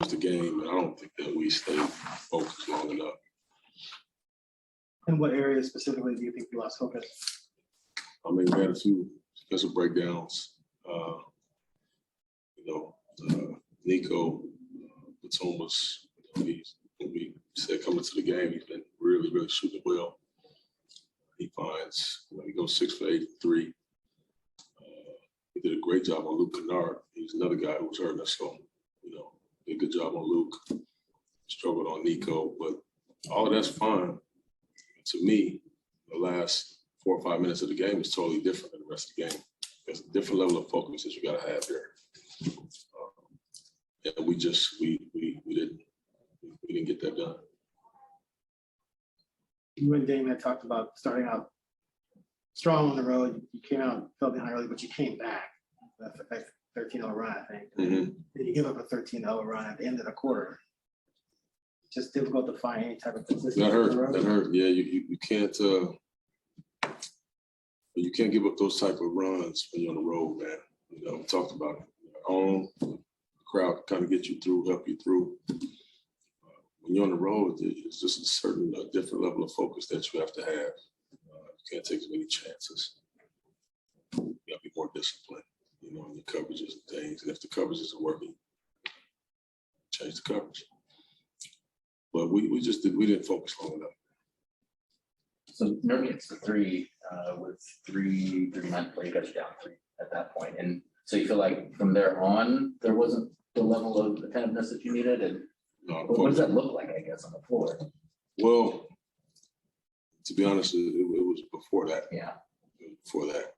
the game, and I don't think that we stayed focused long enough. In what areas specifically do you think you lost focus? I mean, we had a few defensive breakdowns. Nico Batum was, we said coming to the game, he's been really, really shooting well. He finds, he goes 6 for 8 from 3. He did a great job on Luke Kennard. He's another guy who was hurting us. So, did a good job on Luke. Struggled on Nico, but all of that's fine. To me, the last 4 or 5 minutes of the game is totally different than the rest of the game. There's a different level of focus that you got to have there. And we didn't get that done. You and Dame had talked about starting out strong on the road. You came out, fell behind early, but you came back. That's a 13-0 run, I think. Mm-hmm. Then you give up a 13-0 run at the end of the quarter. Just difficult to find any type of consistency. That hurt. Yeah, you can't give up those type of runs when you're on the road, man. We talked about it. Home, the crowd kind of get you through, help you through. When you're on the road, it's just a certain different level of focus that you have to have. You can't take as many chances. You gotta be more disciplined, in your coverages and things. And if the coverage isn't working, change the coverage. But we didn't focus long enough. So Nurk gets the 3 with 3 minutes play. You guys are down 3 at that point. And so you feel like from there on, there wasn't the level of attentiveness that you needed? And what does that look like, I guess, on the floor? Well, to be honest, it was before that. Yeah. Before that.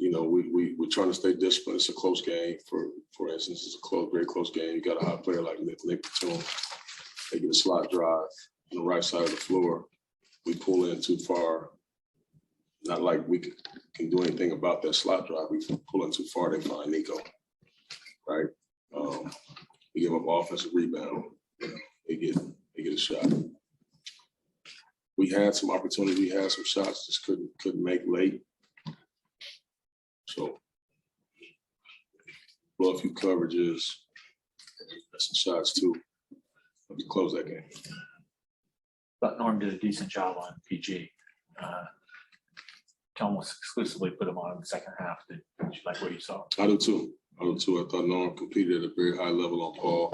We're trying to stay disciplined. It's a close game. For instance, it's a very close game. You got a hot player like Nick Batum. They get a slot drive on the right side of the floor. We pull in too far. Not like we can do anything about that slot drive. We pull in too far, they find Nico. Right? We give up offensive rebound. They get a shot. We had some opportunity. We had some shots, just couldn't make late. So, blow a few coverages, some shots too. To close that game. But Norm did a decent job on PG. To almost exclusively put him on in the second half. Did you like what you saw? I do too. I thought Norm competed at a very high level on Paul.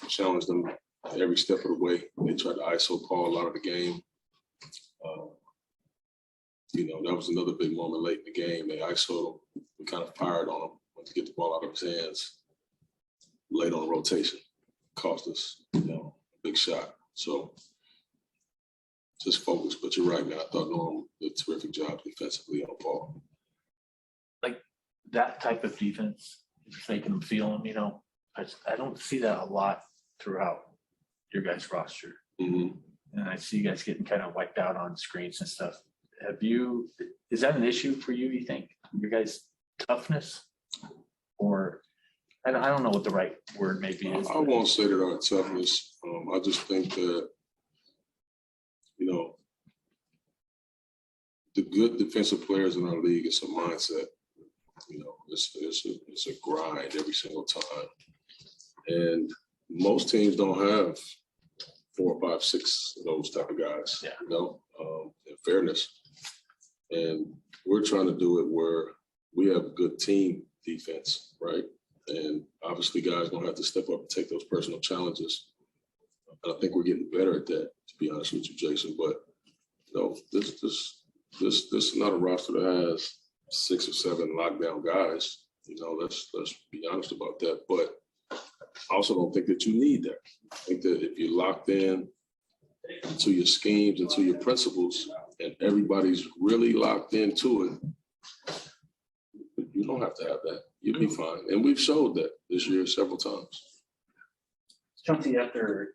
Challenged them every step of the way. They tried to ISO Paul a lot of the game. That was another big moment late in the game. They ISO'd him. We kind of fired on him to get the ball out of his hands. Late on rotation. Cost us, a big shot. So just focus. But you're right, man. I thought Norm did a terrific job defensively on Paul. Like that type of defense, just making them feel them, I don't see that a lot throughout your guys' roster. Mm-hmm. And I see you guys getting kind of wiped out on screens and stuff. Is that an issue for you, you think? Your guys' toughness? Or I don't know what the right word maybe is. I won't say that our toughness. I just think that, the good defensive players in our league, it's a mindset. It's a grind every single time. And most teams don't have 4, 5, 6 of those type of guys, in fairness. And we're trying to do it where we have good team defense, right? And obviously guys don't have to step up and take those personal challenges. And I think we're getting better at that, to be honest with you, Jason. But this is not a roster that has 6 or 7 lockdown guys. Let's be honest about that. But I also don't think that you need that. I think that if you're locked in to your schemes and to your principles, and everybody's really locked into it, you don't have to have that. You'll be fine. And we've showed that this year several times. Chauncey, after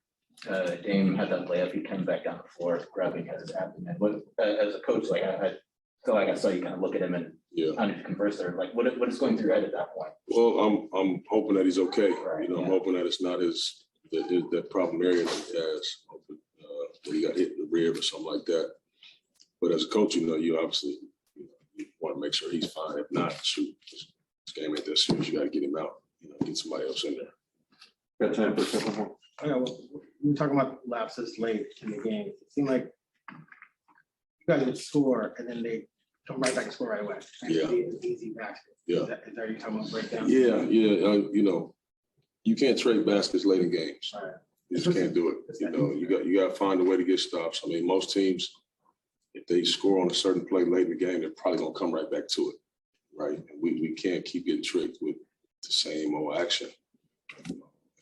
Dame had that layup, he came back down the floor, grabbing at his abdomen. As a coach, I feel like I saw you kind of look at him and kind of converse there. Like, what is going through your head at that point? Well, I'm hoping that he's okay. Right, I'm hoping that it's not that problem area that he has. That he got hit in the rib or something like that. But as a coach, you obviously you want to make sure he's fine. If not, shoot, This game ain't that serious. You gotta get him out, get somebody else in there. Got time for a couple more? Yeah, well, we were talking about lapses late in the game. It seemed like you guys would score and then they come right back and score right away. And it'd be an easy basket. Yeah. Is that you talking about breakdown? Yeah, you can't trade baskets late in games. All right. You just can't do it. You got to find a way to get stops. I mean, most teams, if they score on a certain play late in the game, they're probably gonna come right back to it, right? And we can't keep getting tricked with the same old action,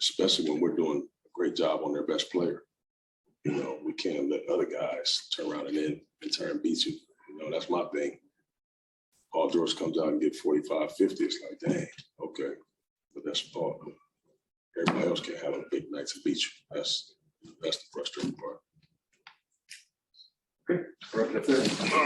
especially when we're doing a great job on their best player. We can't let other guys turn around and then in turn beat you. That's my thing. Paul George comes out and get 45, 50. It's like, dang, okay, but that's Paul. Everybody else can have a big night to beat you. That's the frustrating part. We're up to 30.